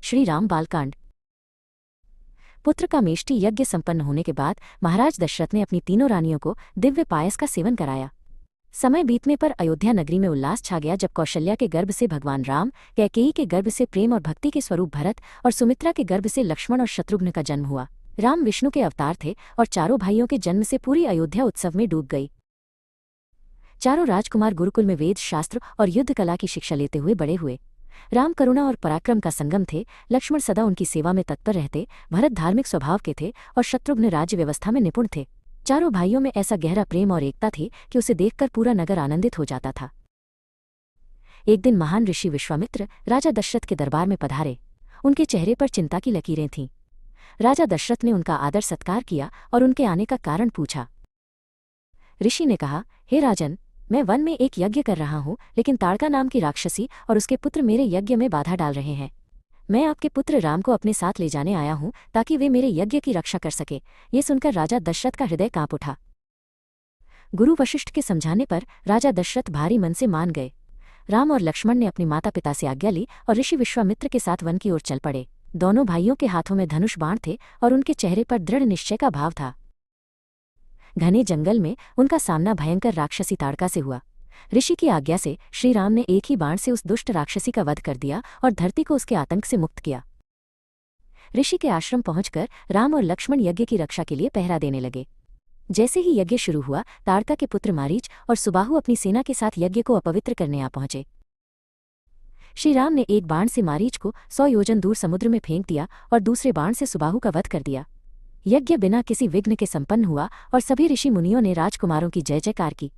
श्री राम बालकांड। पुत्र का मेष्टि यज्ञ संपन्न होने के बाद महाराज दशरथ ने अपनी तीनों रानियों को दिव्य पायस का सेवन कराया। समय बीतने पर अयोध्या नगरी में उल्लास छा गया जब कौशल्या के गर्भ से भगवान राम, कैकेयी के गर्भ से प्रेम और भक्ति के स्वरूप भरत और सुमित्रा के गर्भ से लक्ष्मण और शत्रुघ्न का जन्म हुआ। राम विष्णु के अवतार थे और चारों भाइयों के जन्म से पूरी अयोध्या उत्सव में डूब गई। चारों राजकुमार गुरुकुल में वेद शास्त्र और युद्ध कला की शिक्षा लेते हुए बड़े हुए। राम करुणा और पराक्रम का संगम थे, लक्ष्मण सदा उनकी सेवा में तत्पर रहते, भरत धार्मिक स्वभाव के थे और शत्रुघ्न राज्य व्यवस्था में निपुण थे। चारों भाइयों में ऐसा गहरा प्रेम और एकता थी कि उसे देखकर पूरा नगर आनंदित हो जाता था। एक दिन महान ऋषि विश्वामित्र राजा दशरथ के दरबार में पधारे। उनके चेहरे पर चिंता की लकीरें थीं। राजा दशरथ ने उनका आदर सत्कार किया और उनके आने का कारण पूछा। ऋषि ने कहा, हे राजन, मैं वन में एक यज्ञ कर रहा हूँ, लेकिन ताड़का नाम की राक्षसी और उसके पुत्र मेरे यज्ञ में बाधा डाल रहे हैं। मैं आपके पुत्र राम को अपने साथ ले जाने आया हूँ ताकि वे मेरे यज्ञ की रक्षा कर सके। ये सुनकर राजा दशरथ का हृदय कांप उठा। गुरु वशिष्ठ के समझाने पर राजा दशरथ भारी मन से मान गए। राम और लक्ष्मण ने अपने माता पिता से आज्ञा ली और ऋषि विश्वामित्र के साथ वन की ओर चल पड़े। दोनों भाइयों के हाथों में धनुष बाण थे और उनके चेहरे पर दृढ़ निश्चय का भाव था। घने जंगल में उनका सामना भयंकर राक्षसी ताड़का से हुआ। ऋषि की आज्ञा से श्री राम ने एक ही बाण से उस दुष्ट राक्षसी का वध कर दिया और धरती को उसके आतंक से मुक्त किया। ऋषि के आश्रम पहुंचकर राम और लक्ष्मण यज्ञ की रक्षा के लिए पहरा देने लगे। जैसे ही यज्ञ शुरू हुआ, ताड़का के पुत्र मारीच और सुबाहु अपनी सेना के साथ यज्ञ को अपवित्र करने आ पहुंचे। श्री राम ने एक बाण से मारीच को 100 योजन दूर समुद्र में फेंक दिया और दूसरे बाण से सुबाहु का वध कर दिया। यज्ञ बिना किसी विघ्न के संपन्न हुआ और सभी ऋषि मुनियों ने राजकुमारों की जय जयकार की।